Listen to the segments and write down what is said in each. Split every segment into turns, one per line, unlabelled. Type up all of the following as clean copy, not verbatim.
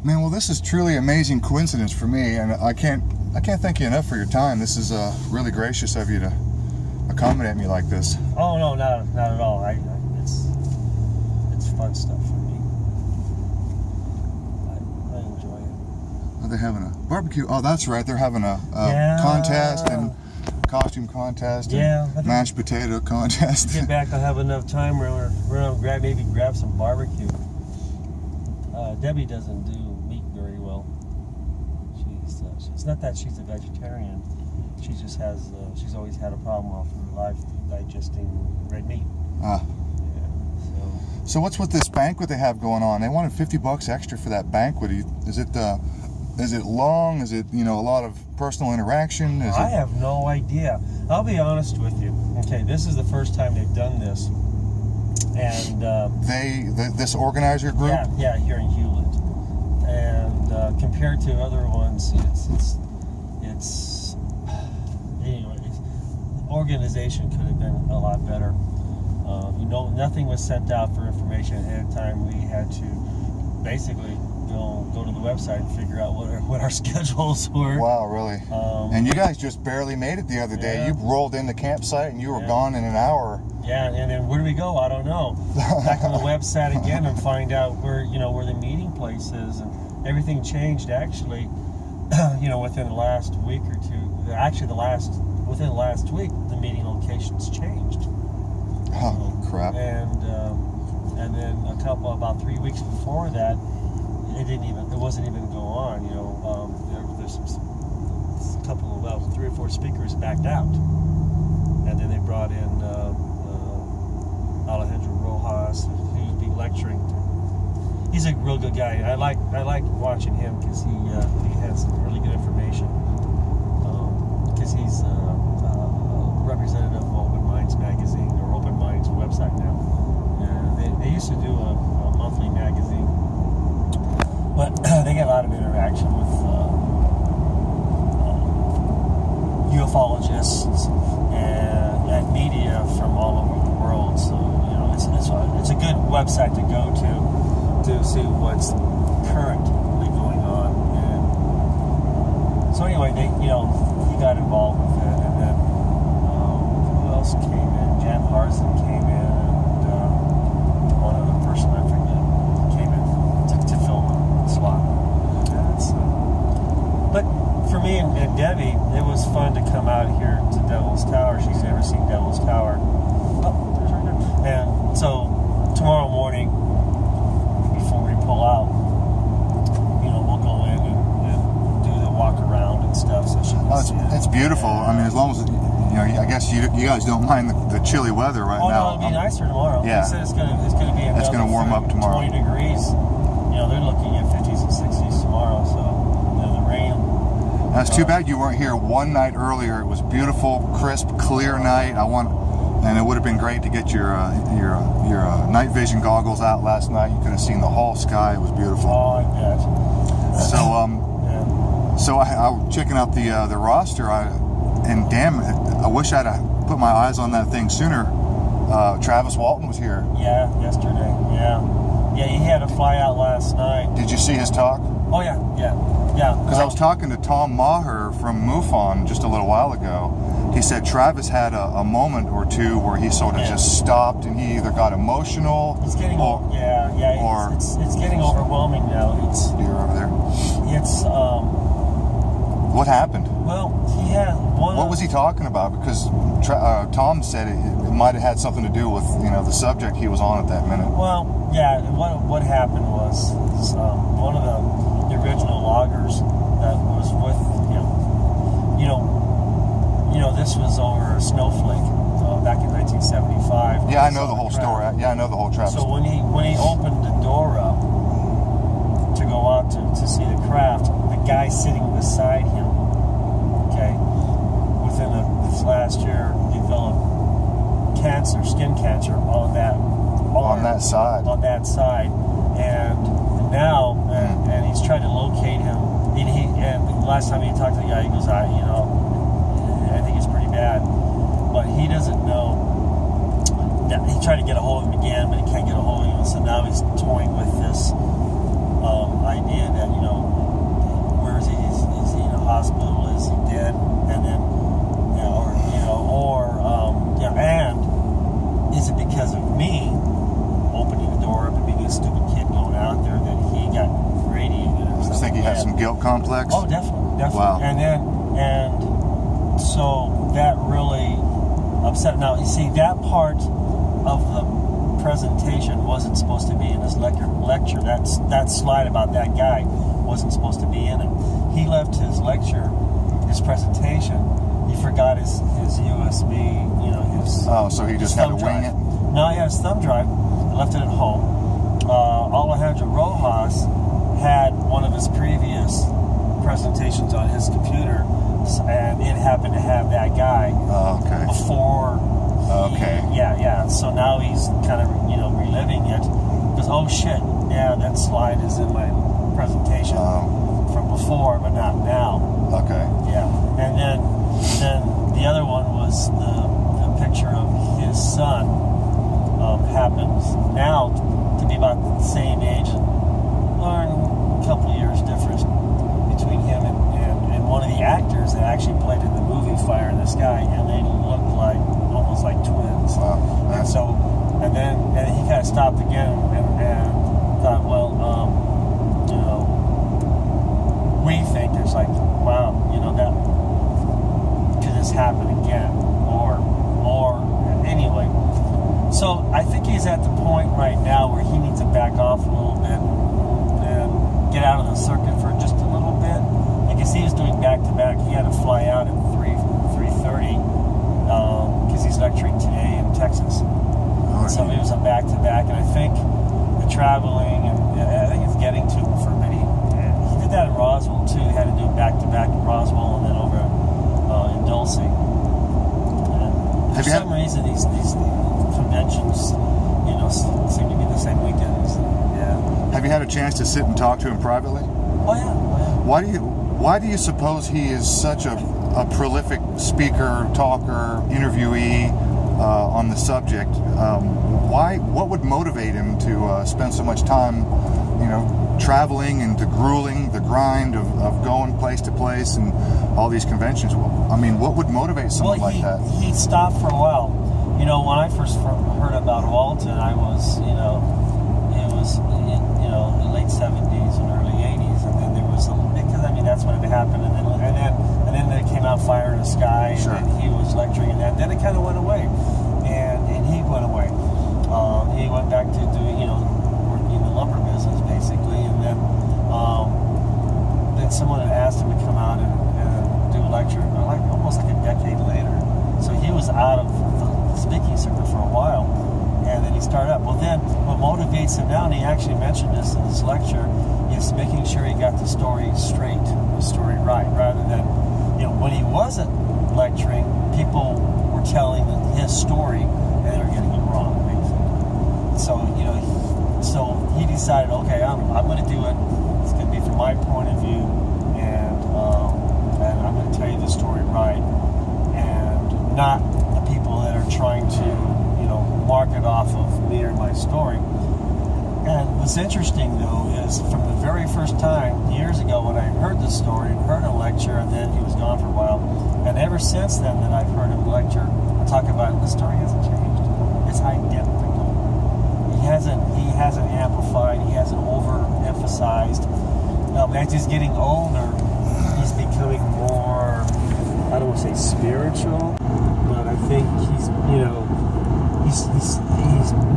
Man, well, this is truly amazing coincidence for me, and I can't thank you enough for your time. This is really gracious of you to accommodate me like this.
Oh no, not at all. It's fun stuff for me. I enjoy it.
Are they having a barbecue? Oh, that's right. They're having a contest and costume contest and mashed potato contest.
Get back, I'll have enough time. We're gonna grab some barbecue. Debbie doesn't do meat very well. It's not that she's a vegetarian. She just has. She's always had a problem all through life digesting red meat.
Ah.
Yeah.
So what's with this banquet they have going on? They wanted $50 extra for that banquet. Is it long? Is it a lot of personal interaction?
I have no idea. I'll be honest with you. Okay, this is the first time they've done this, and
this organizer group.
Yeah, here in Hewlett, and compared to other ones, it's anyway. Organization could have been a lot better. Nothing was sent out for information ahead of time. We had to basically go to the website and figure out what our schedules were.
Wow, really? And you guys just barely made it the other day. You rolled in the campsite and you were gone in an hour.
Yeah, and then where do we go? I don't know. Back on the website again and find out where the meeting place is, and everything changed actually. Within the last week or two. Actually, within the last week, the meeting locations changed.
Oh, crap.
And then about 3 weeks before that, it wasn't even go on. There's a couple of about 3 or 4 speakers backed out, and then they brought in Alejandro Rojas, who would be lecturing. He's a real good guy. I like watching him because he has some really good information. Because he's a representative of Open Minds magazine, or Open Minds website now. They used to do a monthly magazine, but they get a lot of interaction with ufologists and media from all over the world. So it's a good website to go to see what's currently going on. And so anyway, he got involved with it, and then who else came in? Jan Harrison came in, and one other person I forget came in to film a slot. But for me and Debbie, it was fun to come out here to Devil's Tower. She's never seen Devil's Tower. Oh, there's right there. And so tomorrow morning, before we pull out, we'll go in and do the walk around and stuff. So she can see it.
It's beautiful. I mean, as long as I guess you guys don't mind the chilly weather right now.
Oh no, it'll be nicer tomorrow.
Yeah.
They said it's gonna be
It's gonna warm up tomorrow.
20 degrees. They're looking at 50s and 60s tomorrow. So the rain.
That's too bad you weren't here one night earlier. It was beautiful, crisp, clear night. And it would have been great to get your night vision goggles out last night. You could have seen the whole sky. It was beautiful.
Oh, I bet.
So I was checking out the roster, and damn it, I wish I'd put my eyes on that thing sooner. Travis Walton was here.
Yeah, yesterday. Yeah, he had to fly out last night.
Did you see his talk?
Oh yeah.
Because I was talking to Tom Maher from MUFON just a little while ago. He said Travis had a moment or two where he sort of just stopped, and he either got emotional.
It's getting it's getting overwhelming now.
You're over there.
It's
What happened?
Well, he had one.
What was he talking about? Because Tom said it might have had something to do with the subject he was on at that minute.
Well, yeah. What happened was one of the original loggers that was with him. This was over a snowflake back in 1975.
Yeah, I know the whole story. Yeah, I know the whole Travis.
So when he opened the door up to go out to see the craft, the guy sitting beside him, within this last year developed skin cancer on that side, and now and he's trying to locate him. And the last time he talked to the guy, he goes, I think it's pretty bad, but he doesn't know. He tried to get a hold of him again, but he can't get a hold of him. So now he's toying with this idea that
had some guilt complex?
Oh, definitely.
Wow.
And so that really upset. Now, you see, that part of the presentation wasn't supposed to be in his lecture. That slide about that guy wasn't supposed to be in it. He left his lecture, his presentation. He forgot his USB, his.
Oh, so he just had to wing it?
No, he had his thumb drive. He left it at home. Alejandro Rojas had one of his previous presentations on his computer, and it happened to have that guy.
Oh, okay.
Before.
Okay.
Yeah. So now he's kind of, reliving it. Because, oh shit, yeah, that slide is in my presentation from before, but not now.
Okay.
Yeah. And then the other one was the picture of his son. Happens now to be about the same age, or a couple of years difference between him and one of the actors that actually played in the movie Fire in the Sky, and they looked almost like twins.
Wow.
And then he kind of stopped again and thought, well, we think it's like, wow, that could this happen again, or anyway. So I think he's at the point right now where he needs to back off a little bit and get out of the circuit for just a little bit. Because he was doing back-to-back. He had to fly out at 3:30 because he's lecturing today in Texas. So it was a back-to-back, and I think the traveling, and I think it's getting to him for a minute. He did that in Roswell too. He had to do back-to-back in Roswell and then over in Dulce. For some reason, these conventions, seem to be the same weekends. Yeah.
Have you had a chance to sit and talk to him privately?
Oh yeah.
Why do you suppose he is such a prolific speaker, talker, interviewee on the subject? What would motivate him to spend so much time, traveling and the grind of going place to place and all these conventions? I mean, what would motivate someone like that?
He stopped for a while. When I first heard about Walton, I was, it was the late 70s and early 80s, and then there was that's when it happened, and then it came out Fire in the Sky,
Sure.
and he was lecturing, and then it kind of went away, and he went away. He went back to doing, working in the lumber business basically, and then someone had asked him to come out and do a lecture, almost like a decade later. So he was out of the speaking circuit for a while, and then he started up. Well, then what motivates him now, and he actually mentioned this in his lecture, is making sure he got the story straight, the story right, rather than, when he wasn't lecturing, people were telling his story and they were getting it wrong, basically. So, so he decided, okay, I'm going to do it. It's going to be from my point of view, and I'm going to tell you the story right, and not the people that are trying to, market off of me or my story. And what's interesting, though, is from the very first time, years ago, when I heard the story and heard a lecture, and then he was gone for a while, and ever since then that I've heard him lecture and talk about it, the story hasn't changed. It's identical. He hasn't amplified, he hasn't overemphasized. As he's getting older, he's becoming more, I don't want to say spiritual, but I think he's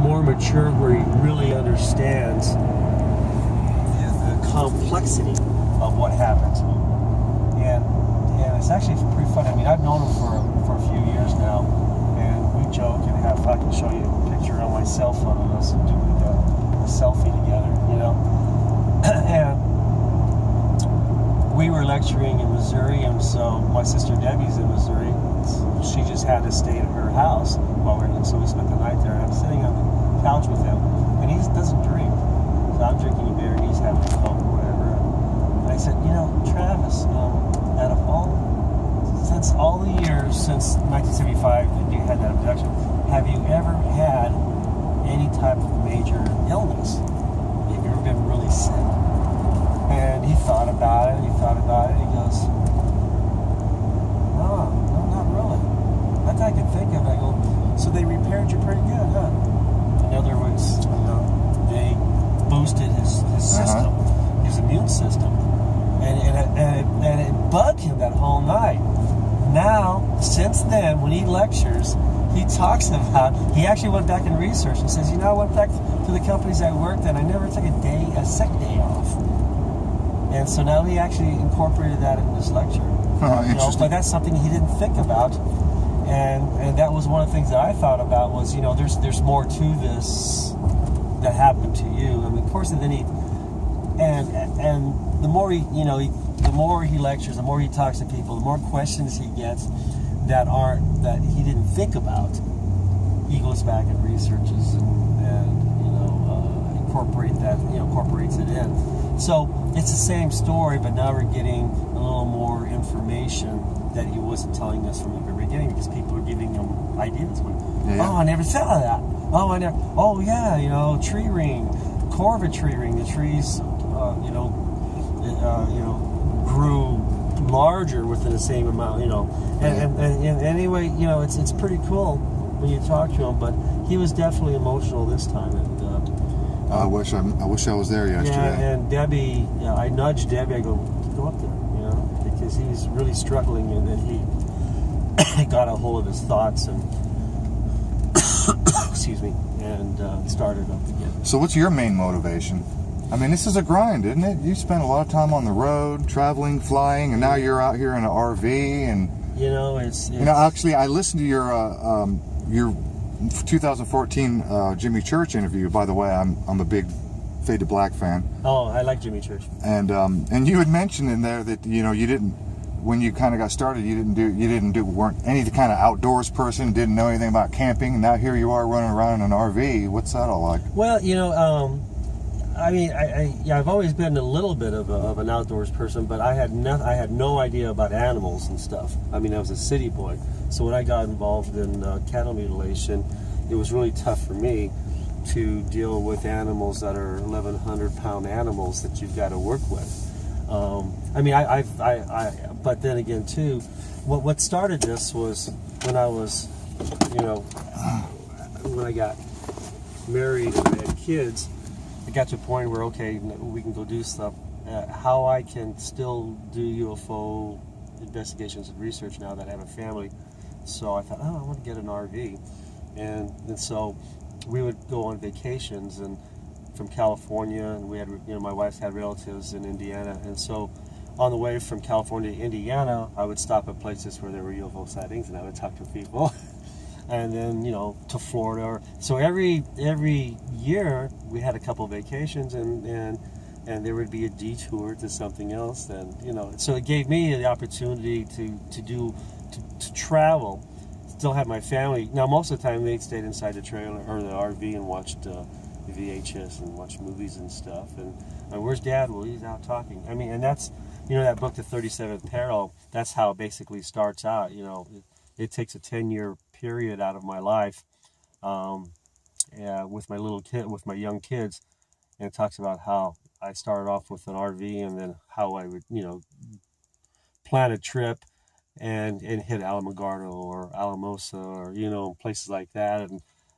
more mature, where he really understands the complexity of what happened to him, and it's actually pretty funny. I mean, I've known him for a few years now, and we joke and have. I can show you a picture on my cell phone of us doing a selfie together, and we were lecturing in Missouri, and so my sister Debbie's in Missouri. She just had to stay at her house while so we spent the night there. And I'm sitting on the couch with him, and he doesn't drink. So I'm drinking a beer, and he's having a Coke or whatever. And I said, Travis, out of since all the years since 1975 that you had that abduction, have you ever had any type of major illness? Have you ever been really sick? And he thought about it. He goes, no, not really. Not that I can think of it. I go, so they repaired you pretty good, huh? In other words, they boosted his system, his immune system. and it bugged him that whole night. Now, since then, when he lectures, he talks about, he actually went back and researched and says, I went back to the companies I worked at, I never took a sick day off. And so now he actually incorporated that in his lecture.
Interesting.
But that's something he didn't think about. And that was one of the things that I thought about was, there's more to this that happened to you. I mean, of course, and then and the more the more he lectures, the more he talks to people, the more questions he gets that he didn't think about. He goes back and researches and incorporates it in. So it's the same story, but now we're getting a little more information that he wasn't telling us from the very beginning, because people are giving him ideas. Oh, I never thought of that. Oh yeah, tree ring, corvid tree ring. The trees, grew larger within the same amount, And anyway, it's pretty cool when you talk to him. But he was definitely emotional this time, and
I wish I was there yesterday.
Yeah, and Debbie, I nudged Debbie. I go up there, because he's really struggling, and then he got a hold of his thoughts and excuse me, and started up again.
So, what's your main motivation? I mean, this is a grind, isn't it? You spend a lot of time on the road, traveling, flying, and now you're out here in an RV, and
it's
actually, I listened to your 2014 Jimmy Church interview. By the way, I'm a big Fade to Black fan.
Oh, I like Jimmy Church.
And you had mentioned in there that you didn't, when you kind of got started, weren't any kind of outdoors person, didn't know anything about camping. And now here you are running around in an RV. What's that all like?
Well, I mean, I've always been a little bit of an outdoors person, but I had no idea about animals and stuff. I mean, I was a city boy, so when I got involved in cattle mutilation, it was really tough for me to deal with animals that are 1,100-pound animals that you've got to work with. I mean, but then again, too, what started this was when I was, when I got married and I had kids. It got to a point where, okay, we can go do stuff. How I can still do UFO investigations and research now that I have a family. So I thought, I want to get an RV. And so we would go on vacations and from California, and we had, my wife's had relatives in Indiana. And so on the way from California to Indiana, I would stop at places where there were UFO sightings, and I would talk to people. And then, to Florida. So every year we had a couple of vacations, and there would be a detour to something else. And so it gave me the opportunity to travel, still have my family. Now most of the time they stayed inside the trailer or the RV and watched VHS and watched movies and stuff. And where's Dad? Well, he's out talking. I mean, and that's that book, The 37th Peril. That's how it basically starts out. It takes a 10-year period out of my life with my little kid, with my young kids, and it talks about how I started off with an RV and then how I would, plan a trip and hit Alamogordo or Alamosa or, places like that.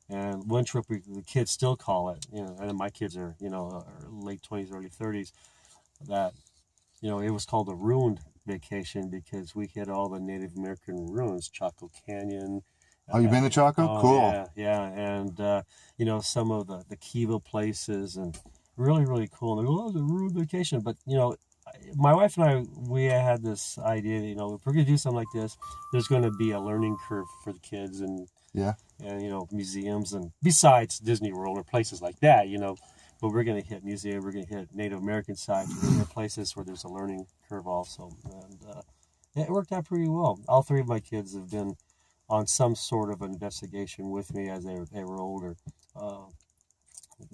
And one trip the kids still call it, and my kids are, late 20s, early 30s, that, it was called a ruined vacation because we hit all the Native American ruins, Chaco Canyon.
Oh, you been to Chaco? Cool.
Yeah, and some of the Kiva places, and really, really cool. And it was a ruined vacation, but my wife and I, we had this idea that, if we're gonna do something like this, there's going to be a learning curve for the kids, and museums, and besides Disney World or places like that, but we're going to hit museum, we're going to hit Native American sites, we're going to hit places where there's a learning curve also, and it worked out pretty well. All three of my kids have been on some sort of investigation with me as they were older.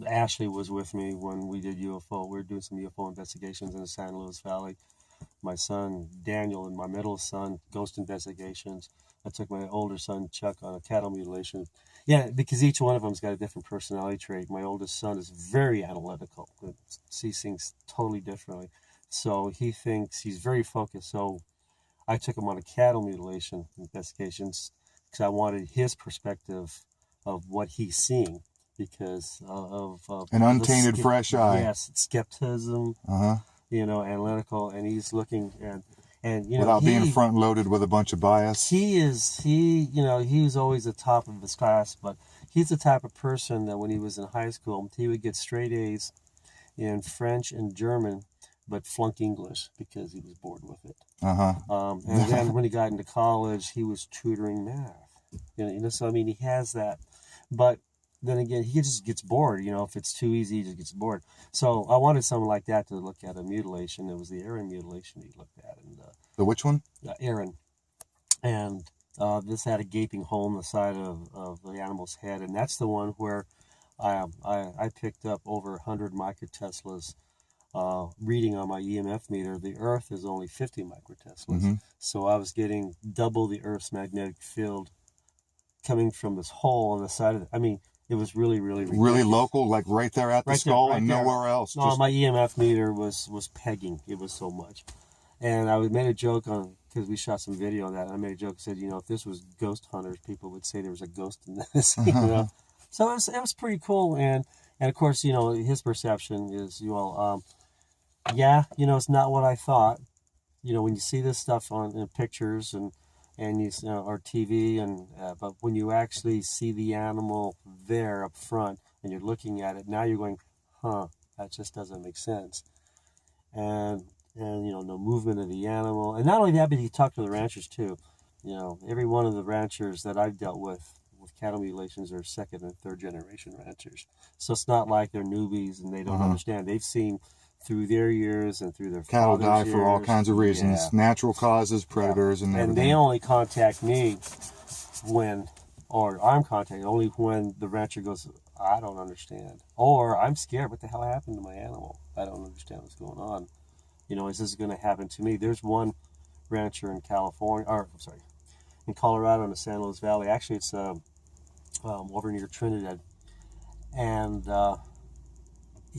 Ashley was with me when we did UFO. We were doing some UFO investigations in the San Luis Valley. My son Daniel and my middle son, ghost investigations. I took my older son Chuck on a cattle mutilation. Yeah, because each one of them's got a different personality trait. My oldest son is very analytical, sees things totally differently. So he thinks he's very focused. So I took him on a cattle mutilation investigations because I wanted his perspective of what he's seeing, because of
an untainted fresh eye.
Yes, skepticism. analytical, and he's looking and
Without being front loaded with a bunch of bias.
He was always the top of his class, but he's the type of person that when he was in high school, he would get straight A's in French and German, but flunk English because he was bored with it. And then when he got into college, he was tutoring math. So I mean, he has that, but then again, he just gets bored. If it's too easy, he just gets bored. So I wanted someone like that to look at a mutilation. It was the Aaron mutilation he looked at, and
the which one?
Aaron, and this had a gaping hole in the side of the animal's head, and that's the one where I picked up over 100 microteslas. Reading on my EMF meter, the Earth is only 50 microteslas. So I was getting double the Earth's magnetic field coming from this hole on the side of it. I mean, it was really, really ridiculous. Really
local, like right there at the skull and nowhere else.
No, my EMF meter was pegging. It was so much. And I made a joke on, because we shot some video on that, I made a joke, said, if this was ghost hunters, people would say there was a ghost in this, So it was pretty cool. And of course, his perception is, it's not what I thought. When you see this stuff in pictures and you or TV, but when you actually see the animal there up front and you're looking at it, now you're going, that just doesn't make sense. And no movement of the animal. And not only that, but you talk to the ranchers too. Every one of the ranchers that I've dealt with cattle mutilations are second and third generation ranchers. So it's not like they're newbies and they don't understand. They've seen through their years and through their
cattle die for all kinds of reasons, natural causes, predators, and everything.
And they only contact me I'm contacted only when the rancher goes, I don't understand, or I'm scared. What the hell happened to my animal? I don't understand what's going on. Is this going to happen to me? There's one rancher in in Colorado in the San Luis Valley. Actually, it's over near Trinidad, and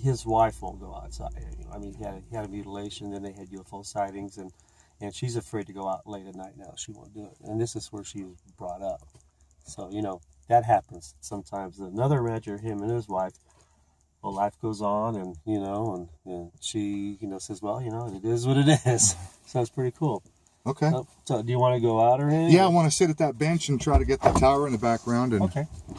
his wife won't go outside. I mean, he had a mutilation, then they had UFO sightings, and she's afraid to go out late at night now. She won't do it. And this is where she was brought up. So, that happens sometimes. Another rancher, him and his wife, life goes on, and, and she, says, well, it is what it is. So it's pretty cool.
Okay.
So do you want to go out or anything?
Yeah, I want to sit at that bench and try to get the tower in the background. And
okay.